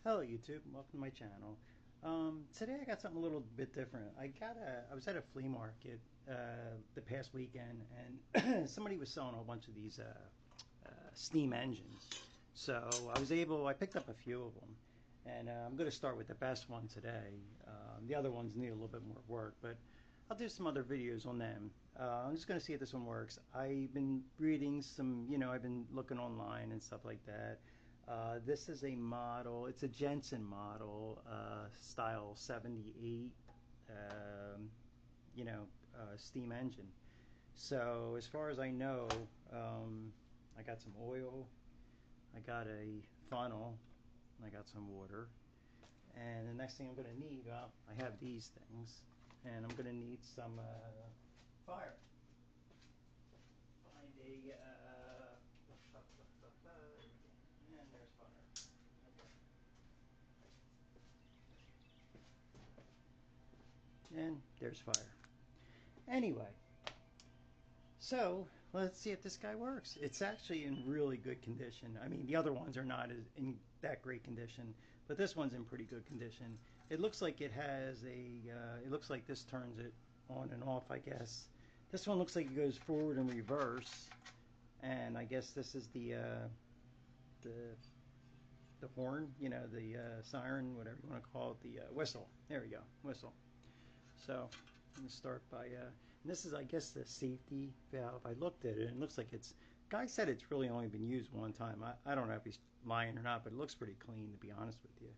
Hello YouTube, welcome to my channel. Today I got something a little bit different. I was at a flea market the past weekend, and somebody was selling a whole bunch of these steam engines. So I picked up a few of them, and I'm going to start with the best one today. The other ones need a little bit more work, but I'll do some other videos on them. I'm just going to see if this one works. I've been reading some, I've been looking online and stuff like that. This is a model, it's a Jensen model, style 78, steam engine. So as far as I know, I got some oil, I got a funnel, I got some water, and the next thing I'm going to need, well, I have these things, and I'm going to need some fire. Find a, and there's fire. Okay. And there's fire. Anyway, so let's see if this guy works. It's actually in really good condition. I mean, the other ones are not in that great condition, but this one's in pretty good condition. It looks like it has it looks like this turns it on and off, I guess. This one looks like it goes forward and reverse, and I guess this is the horn, the siren, whatever you want to call it, the whistle. There we go, whistle. So I'm going to start by, and this is, I guess, the safety valve. I looked at it, and it looks like guy said it's really only been used one time. I don't know if he's lying or not, but it looks pretty clean, to be honest with you.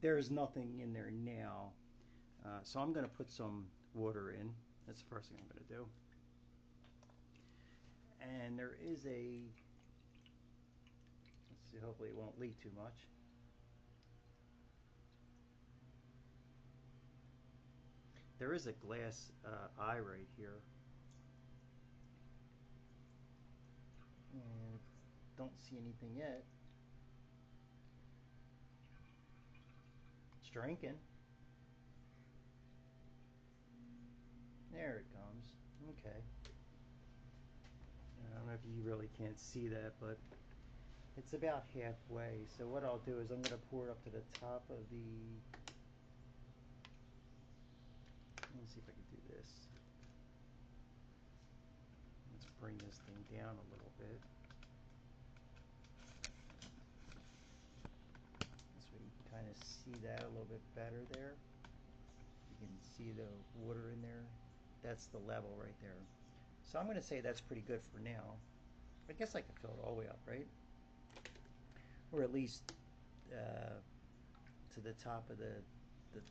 There's nothing in there now, so I'm going to put some water in. That's the first thing I'm going to do. And there is let's see, hopefully it won't leak too much. There is a glass eye right here. And don't see anything yet. It's drinking. There it comes. Okay. I don't know if you really can't see that, but it's about halfway. So what I'll do is I'm going to pour it up to the top of the... Let me see if I can do this. Let's bring this thing down a little bit. This way you can kind of see that a little bit better there. You can see the water in there. That's the level right there. So I'm going to say that's pretty good for now. I guess I could fill it all the way up, right? Or at least to the top of the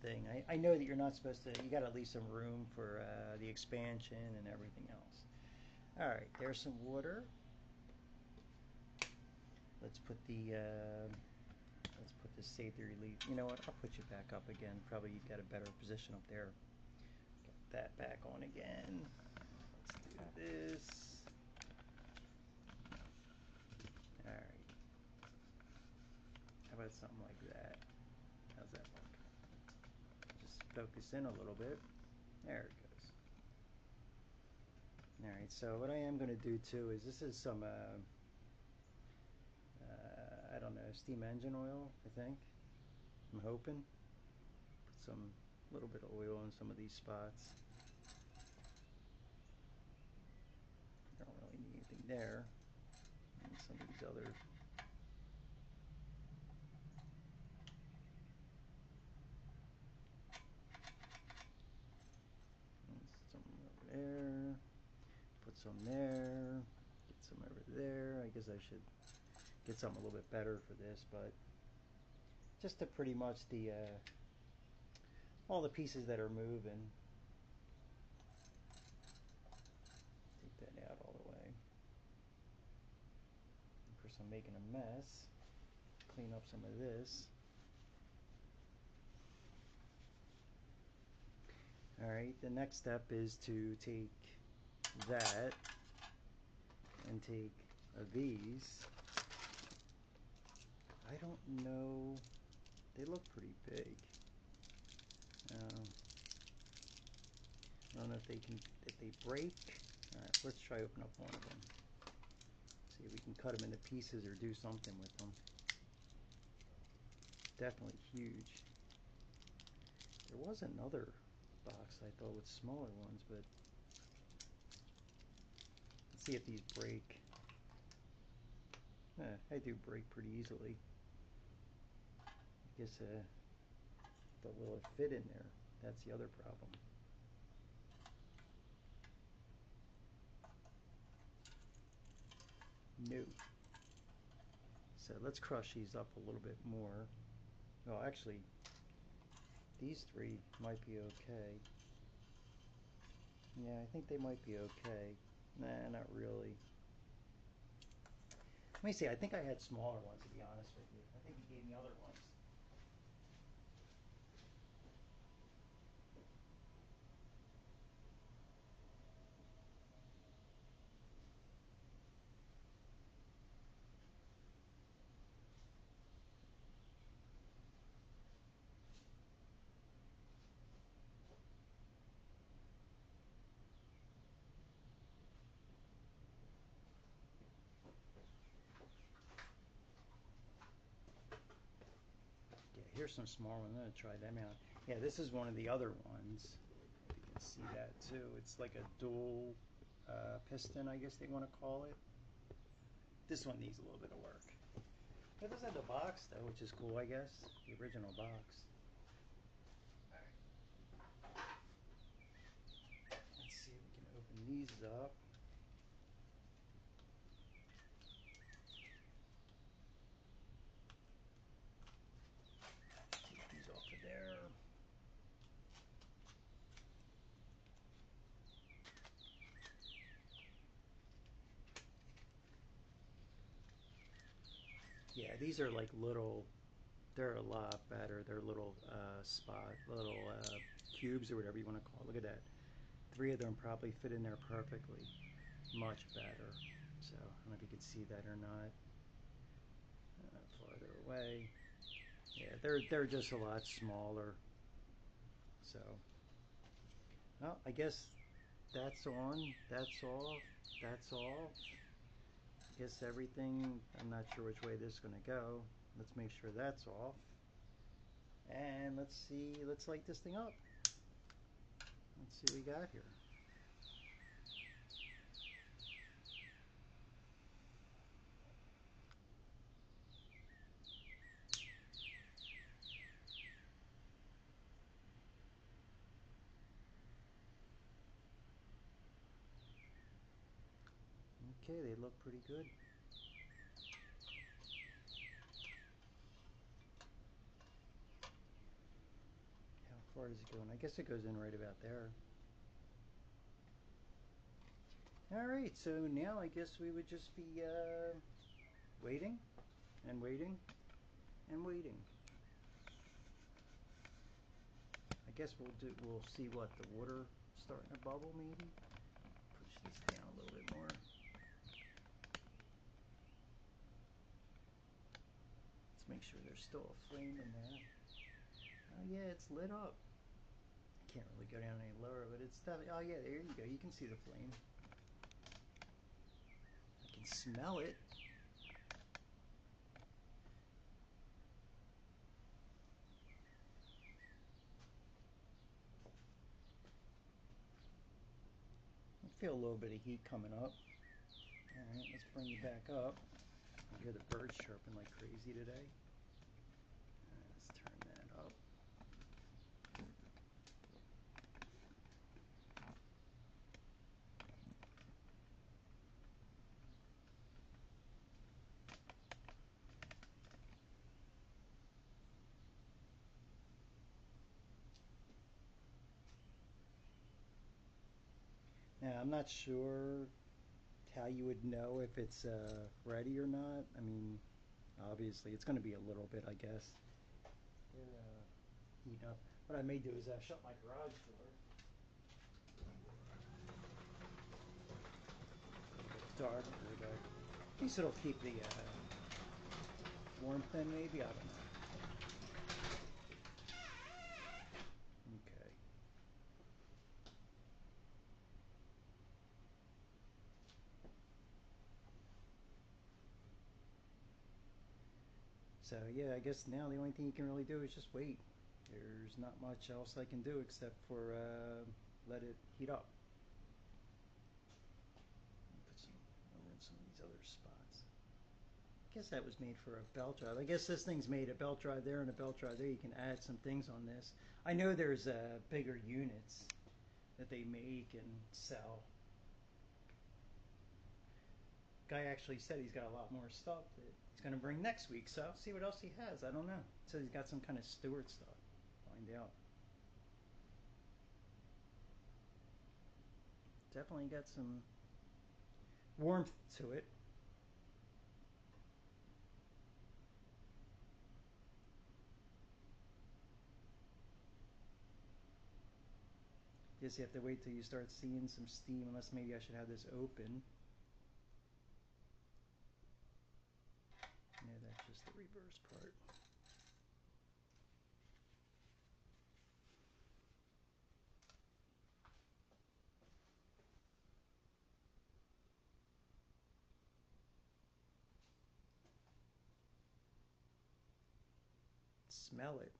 thing. I know that you're not supposed to, you got to leave some room for the expansion and everything else. All right, there's some water. Let's put the safety relief. You know what? I'll put you back up again. Probably you've got a better position up there. Get that back on again. Let's do this. All right. How about something like that? How's that look? Just focus in a little bit. There it goes. All right. So what I am going to do too is this is some I don't know, steam engine oil, I think. I'm hoping. Put some little bit of oil in some of these spots. Don't really need anything there. And some of these other. Some over there. Put some there. Get some over there. I guess I should get something a little bit better for this, but just to pretty much all the pieces that are moving. Take that out all the way. Of course, I'm making a mess. Clean up some of this. Alright, the next step is to take that and take these. I don't know, they look pretty big. I don't know if they break. Alright, let's try open up one of them. See if we can cut them into pieces or do something with them. definitely huge. There was another box I thought with smaller ones, but let's see if these break. I do break pretty easily. I guess, but will it fit in there? That's the other problem. No. So let's crush these up a little bit more. Well, actually, these three might be okay. Yeah, I think they might be okay. Nah, not really. Let me see. I think I had smaller ones, to be honest with you. I think he gave me other ones. Yeah, here's some small ones. I'm going to try them out. Yeah, this is one of the other ones. You can see that too. It's like a dual piston, I guess they want to call it. This one needs a little bit of work. It does have the box though, which is cool, I guess. The original box. Let's see if we can open these up. Take these off of there. Yeah, these are like little, they're a lot better. They're little little cubes or whatever you want to call it. Look at that. 3 of them probably fit in there perfectly. Much better. So, I don't know if you can see that or not. Farther away. Yeah, they're just a lot smaller. So, well, I guess that's on, that's off, that's off. I guess everything, I'm not sure which way this is going to go. Let's make sure that's off. And let's see, let's light this thing up. Let's see what we got here. Okay, they look pretty good. How far does it go? And I guess it goes in right about there. Alright, so now I guess we would just be waiting and waiting and waiting. I guess we'll see what the water starting to bubble maybe. Push this down a little bit more. Let's make sure there's still a flame in there. Oh yeah, it's lit up. I can't really go down any lower, but it's definitely, oh yeah, there you go. You can see the flame. I can smell it. I feel a little bit of heat coming up. Alright, let's bring you back up. I hear the birds chirping like crazy today. Let's turn that up. Now, I'm not sure how you would know if it's ready or not. I mean, obviously, it's going to be a little bit, I guess. They're heating up. What I may do is shut my garage door. A little bit darker, but at least it'll keep the warmth in, maybe. I don't know. Okay. So yeah, I guess now the only thing you can really do is just wait. There's not much else I can do except for let it heat up. Put some over in some of these other spots. I guess that was made for a belt drive. I guess this thing's made a belt drive there and a belt drive there. You can add some things on this. I know there's bigger units that they make and sell. Guy actually said he's got a lot more stuff that he's going to bring next week, so see what else he has. I don't know. Says he's got some kind of Stewart stuff. Find out. Definitely got some warmth to it. Guess you have to wait till you start seeing some steam, unless maybe I should have this open. Yeah, that's just the reverse part. Smell it.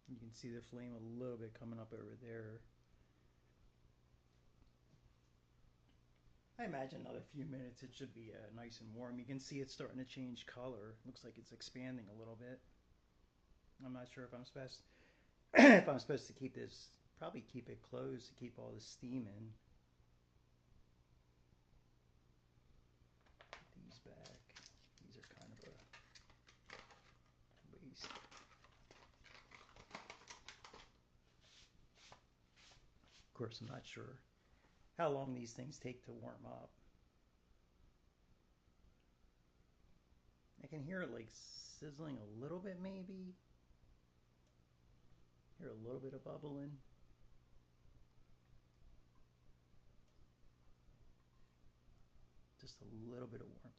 You can see the flame a little bit coming up over there. I imagine another few minutes it should be nice and warm. You can see it's starting to change color. Looks like it's expanding a little bit. I'm not sure if I'm supposed if I'm supposed to keep this, probably keep it closed to keep all the steam in. Put these back. These are kind of a waste. Of course, I'm not sure how long these things take to warm up. I can hear it like sizzling a little bit, maybe. Hear a little bit of bubbling. Just a little bit of warmth.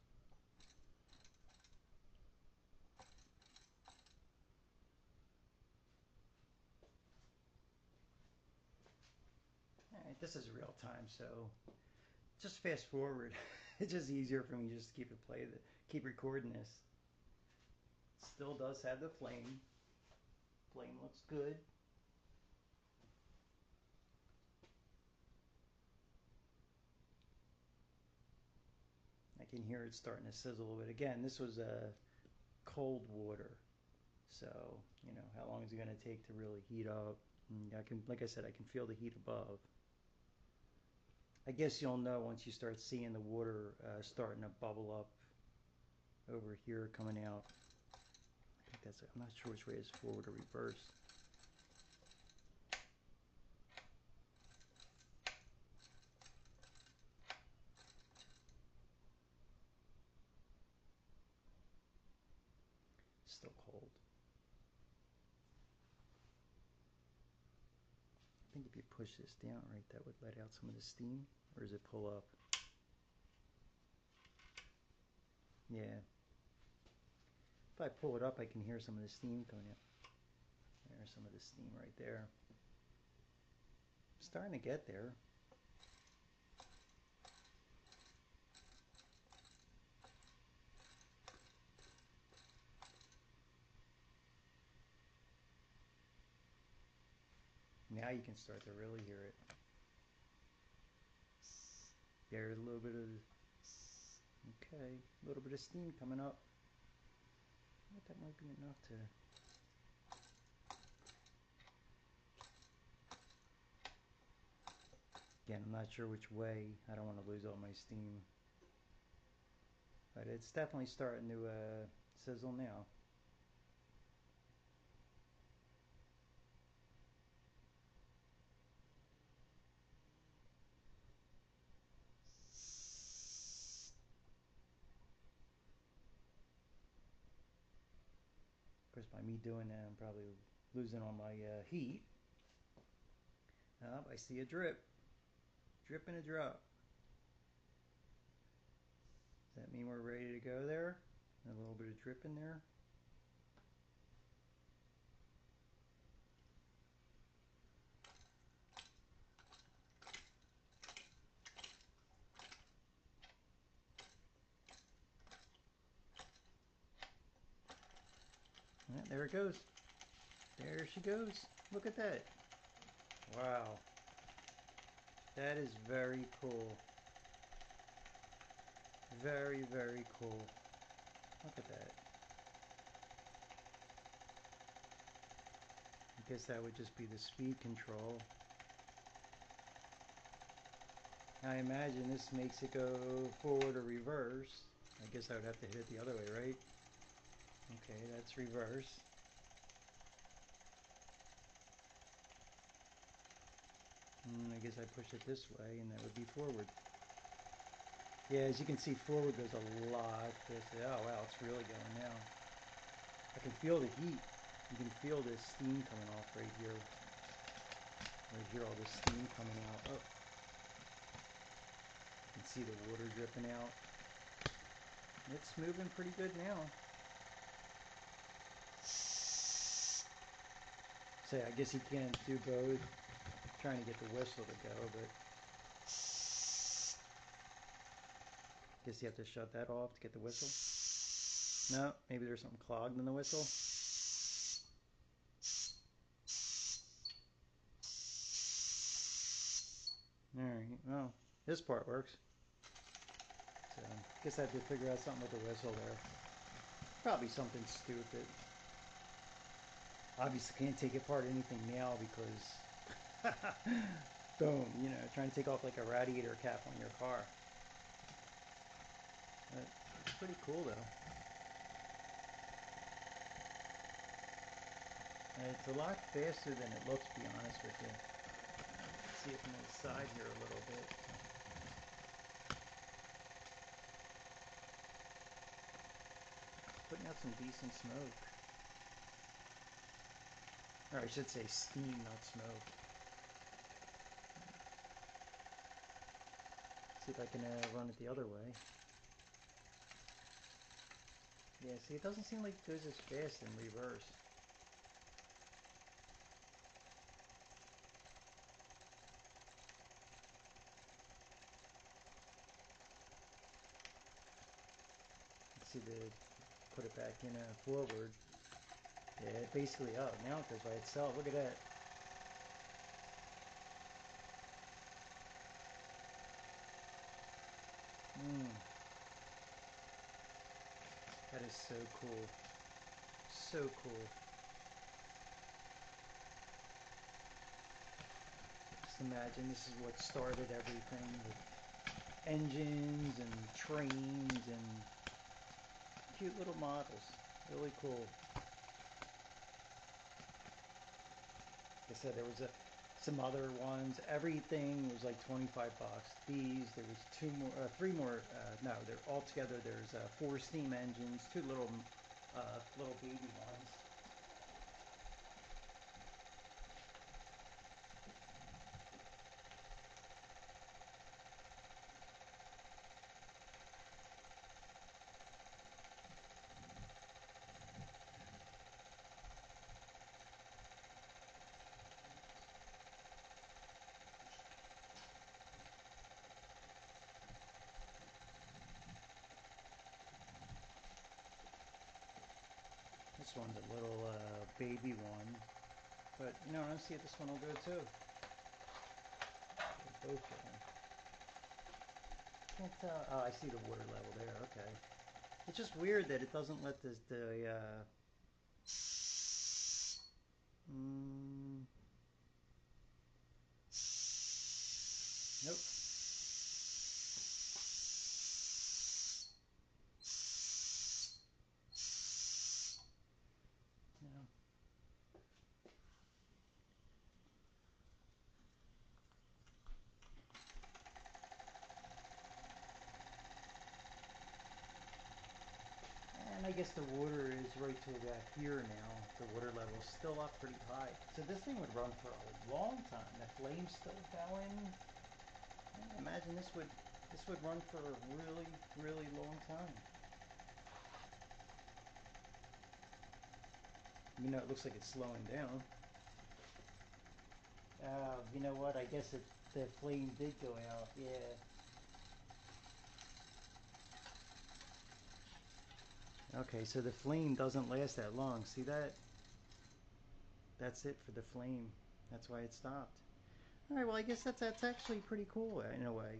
All right, this is real time, so just fast forward. It's just easier for me just to keep recording this. Still does have the flame. Flame looks good. I can hear it starting to sizzle a little bit. Again, this was cold water, so you know how long is it going to take to really heat up? And I can, like I said, I can feel the heat above. I guess you'll know once you start seeing the water starting to bubble up over here coming out. I think that's it. I'm not sure which way is forward or reverse. Still cold. I think if you push this down right, that would let out some of the steam, or does it pull up? Yeah. If I pull it up, I can hear some of the steam coming out. There's some of the steam right there. Starting to get there. Now you can start to really hear it. There's a little bit of, okay, a little bit of steam coming up. I think that might be enough to, again, I'm not sure which way. I don't want to lose all my steam. But it's definitely starting to sizzle now. Of course, by me doing that, I'm probably losing all my heat. I see a drip. Drip and a drop. Does that mean we're ready to go there? A little bit of drip in there. there it goes. There she goes. Look at that. Wow. That is very cool. Very, very cool. Look at that. I guess that would just be the speed control. I imagine this makes it go forward or reverse. I guess I would have to hit it the other way, right? Okay, that's reverse. I guess I push it this way and that would be forward. Yeah, as you can see, forward goes a lot faster. Oh wow, it's really going now. I can feel the heat. You can feel this steam coming off right here. Right here, all this steam coming out. Oh. You can see the water dripping out. It's moving pretty good now. So I guess you can't do both. Trying to get the whistle to go, but guess you have to shut that off to get the whistle. No, maybe there's something clogged in the whistle. Alright, well, this part works. So, guess I have to figure out something with the whistle there. Probably something stupid. Obviously can't take apart anything now because boom, you know, trying to take off like a radiator cap on your car. But it's pretty cool though. And it's a lot faster than it looks, to be honest with you. Let's see it from the side here a little bit. Putting out some decent smoke. Or I should say steam, not smoke. See if I can run it the other way. Yeah, see, it doesn't seem like it goes as fast in reverse. Let's see the put it back in forward. Yeah, basically, oh, now it goes by itself. Look at that. That is so cool. So cool. Just imagine this is what started everything with engines and trains and cute little models. Really cool. Like I said, there was some other ones. Everything was like 25 bucks. These, there was three more. No, they're all together. There's 4 steam engines, 2 little baby ones. This one's a little baby one, but you know, let's see if this one will go too. They're both going. Can't tell. Oh, I see the water level there. Okay. It's just weird that it doesn't let nope. No. And I guess the water is right to about here now. The water level is still up pretty high. So this thing would run for a long time. The flame's still going. I imagine this would run for a really, really long time. You know, it looks like it's slowing down. You know what? I guess the flame did go out. Yeah. Okay, so the flame doesn't last that long. See that? That's it for the flame. That's why it stopped. All right, well, I guess that's actually pretty cool in a way.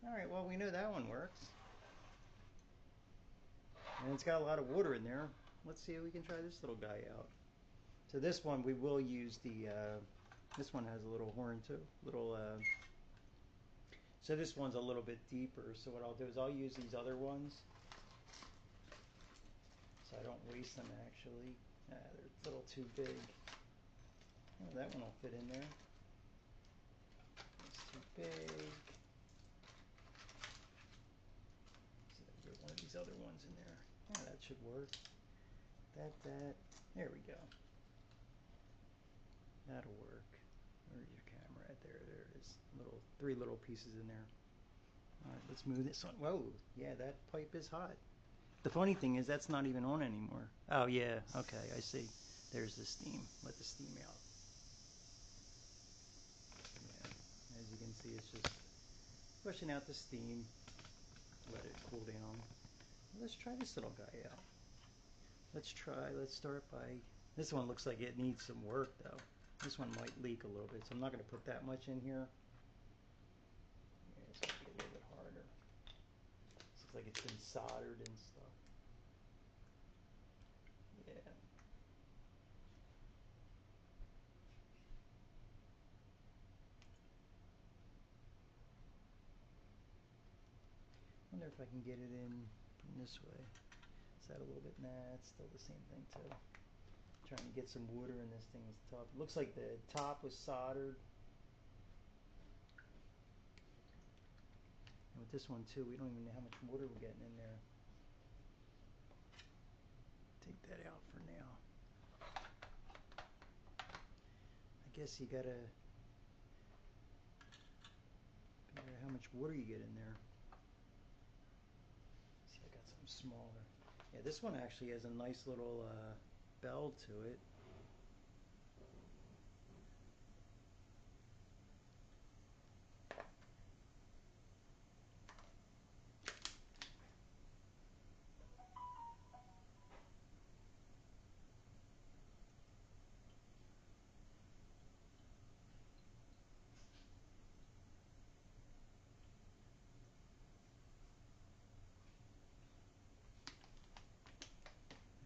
All right, well, we know that one works. And it's got a lot of water in there. Let's see if we can try this little guy out. So this one we will use the, this one has a little horn too. So this one's a little bit deeper. So what I'll do is I'll use these other ones. So I don't waste them actually. They're a little too big. Oh, that one will fit in there. It's too big. So I'll get one of these other ones in there. Yeah, that should work. There we go. That'll work. Where's your camera? Right there. There it is. Three little pieces in there. All right, let's move this one. Whoa, yeah, that pipe is hot. The funny thing is that's not even on anymore. Oh yeah, okay, I see. There's the steam. Let the steam out. Yeah, as you can see, it's just pushing out the steam. Let it cool down. Let's try this little guy out. Let's start by, this one looks like it needs some work though. This one might leak a little bit, so I'm not going to put that much in here. Yeah, it's going to be a little bit harder. This looks like it's been soldered and stuff. Yeah. I wonder if I can get it in from this way. Is that a little bit? Nah, it's still the same thing too. Trying to get some water in this thing is tough. It looks like the top was soldered. And with this one too, we don't even know how much water we're getting in there. Take that out for now. I guess you gotta figure out how much water you get in there. See, I got something smaller. Yeah, this one actually has a nice little bell to it.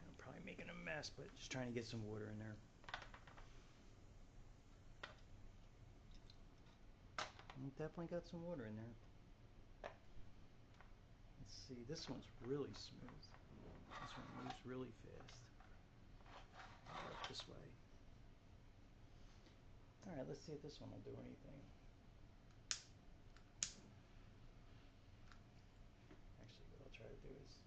I'm probably making a mess, but just trying to get some water in there. Definitely got some water in there. Let's see, this one's really smooth. This one moves really fast. I'll go this way. All right, let's see if this one will do anything. Actually, what I'll try to do is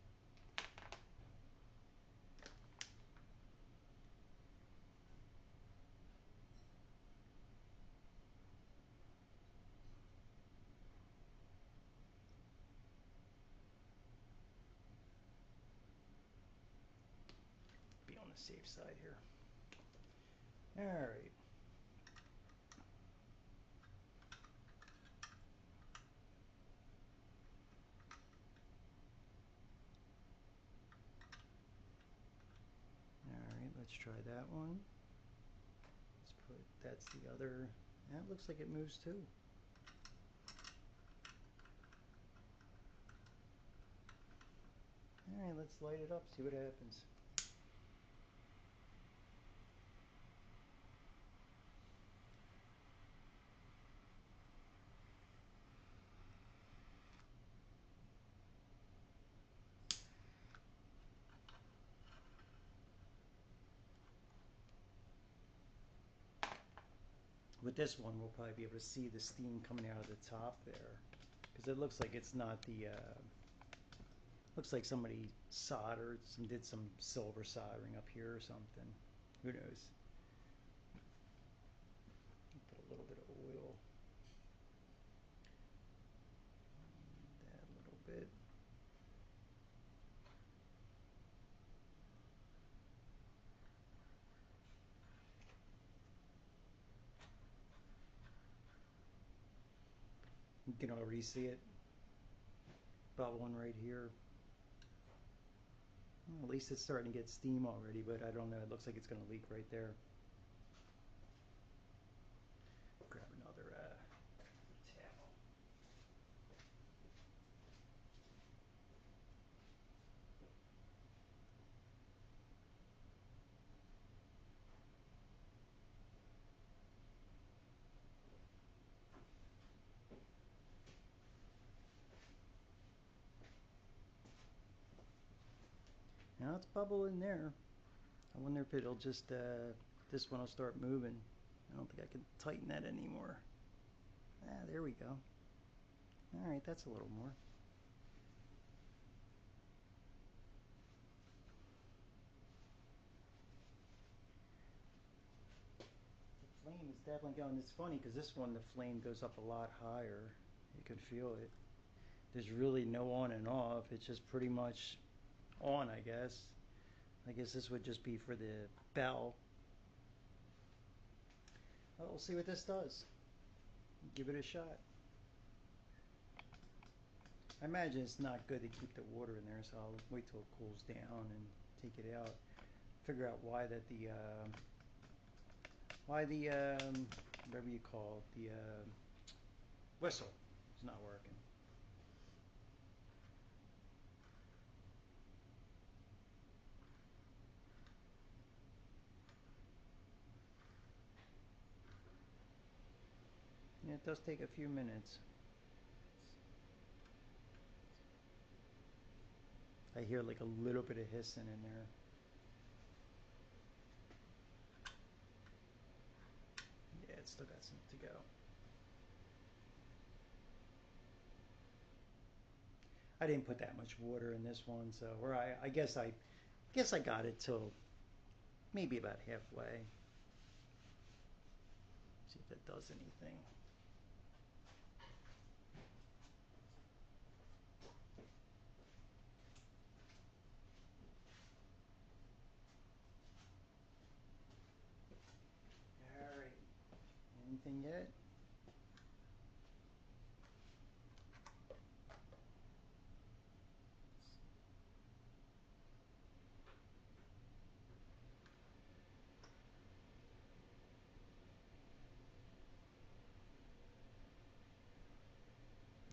be on the safe side here. All right. All right, let's try that one. Let's put, that's the other. That looks like it moves too. All right, let's light it up, see what happens. With this one, we'll probably be able to see the steam coming out of the top there, because it looks like it's not the. Looks like somebody soldered, did some silver soldering up here or something. Who knows? Put a little bit of oil. That a little bit. You can already see it bubbling right here. Well, at least it's starting to get steam already, but I don't know. It looks like it's going to leak right there. Grab another towel. Now it's bubbling there. I wonder if it'll just, this one will start moving. I don't think I can tighten that anymore. Ah, there we go. All right, that's a little more. The flame is definitely going. It's funny because this one, the flame goes up a lot higher. You can feel it. There's really no on and off. It's just pretty much on, I guess. I guess this would just be for the bell. Well, we'll see what this does. Give it a shot. I imagine it's not good to keep the water in there, so I'll wait till it cools down and take it out. Figure out why that the whatever you call it, the whistle is not working. Yeah, it does take a few minutes. I hear like a little bit of hissing in there. Yeah, it's still got some to go. I didn't put that much water in this one, so or I guess I got it till maybe about halfway. See if that does anything. All right. Anything yet?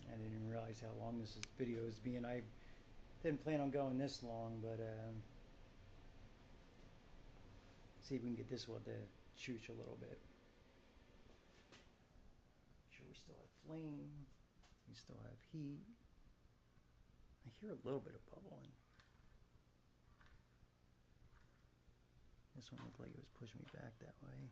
I didn't realize how long this video is being. I didn't plan on going this long, but see if we can get this one to chooch a little bit. Sure, we still have flame. We still have heat. I hear a little bit of bubbling. This one looked like it was pushing me back that way.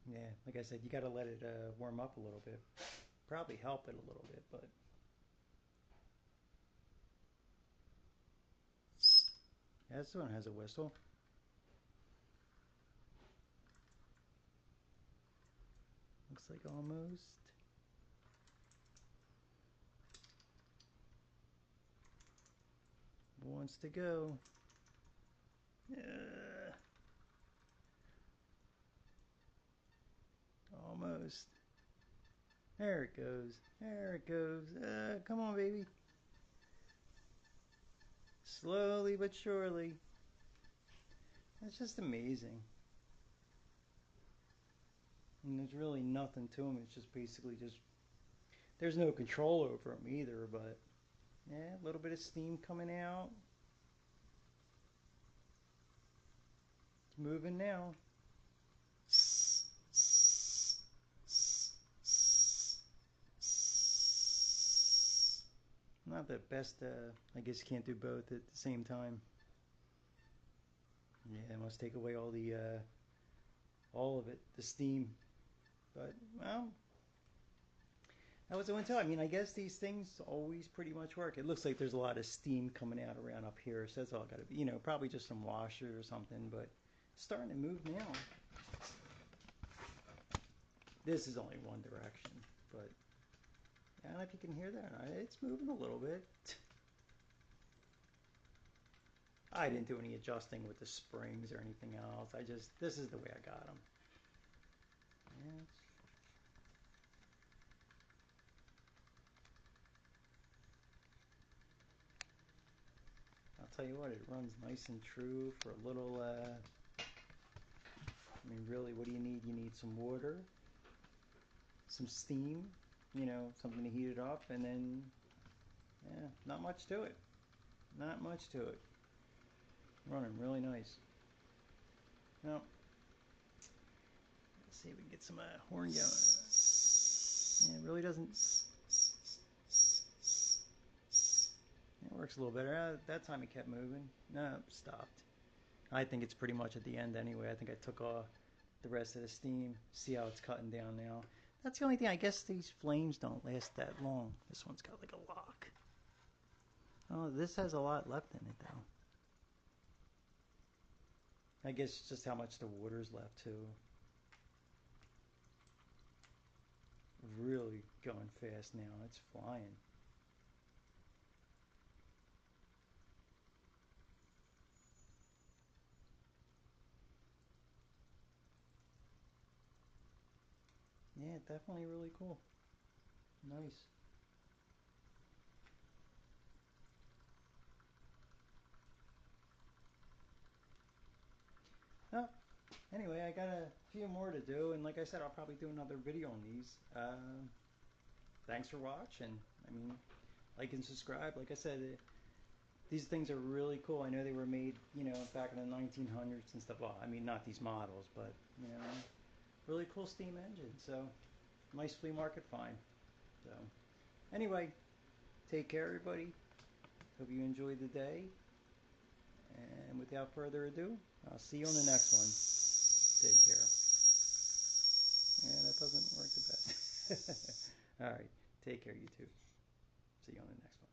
Yeah, like I said, you got to let it warm up a little bit. Probably help it a little bit, but yeah, this one has a whistle. Looks like almost. Wants to go. Almost. There it goes. There it goes. Come on, baby. Slowly but surely. It's just amazing. And there's really nothing to them. It's just basically just, there's no control over them either, but yeah, a little bit of steam coming out. It's moving now. Not the best, I guess you can't do both at the same time. Yeah, it must take away all of it, the steam. But, well, that was the one tell. I mean, I guess these things always pretty much work. It looks like there's a lot of steam coming out around up here, so that's all got to be, probably just some washer or something, but it's starting to move now. This is only one direction, but I don't know if you can hear that. It's moving a little bit. I didn't do any adjusting with the springs or anything else. This is the way I got them. Yeah, I'll tell you what, it runs nice and true for a little, I mean, really, what do you need? You need some water, some steam, something to heat it up, and then, yeah, not much to it. Not much to it. Running really nice. Well, let's see if we can get some horn going. Yeah, it really doesn't. It works a little better. That time it kept moving. No, stopped. I think it's pretty much at the end anyway. I think I took off the rest of the steam. See how it's cutting down now. That's the only thing. I guess these flames don't last that long. This one's got like a lock. Oh, this has a lot left in it though. I guess just how much the water's left too. Really going fast now. It's flying. Yeah, definitely really cool. Nice. Oh, anyway, I got a few more to do, and like I said, I'll probably do another video on these. Thanks for watching. I mean, like and subscribe. Like I said, these things are really cool. I know they were made, back in the 1900s and stuff. Well, I mean, not these models, but, really cool steam engine. So, nice flea market find. So, anyway, take care, everybody. Hope you enjoyed the day. And without further ado, I'll see you on the next one. Take care. Yeah, that doesn't work the best. All right. Take care, you too. See you on the next one.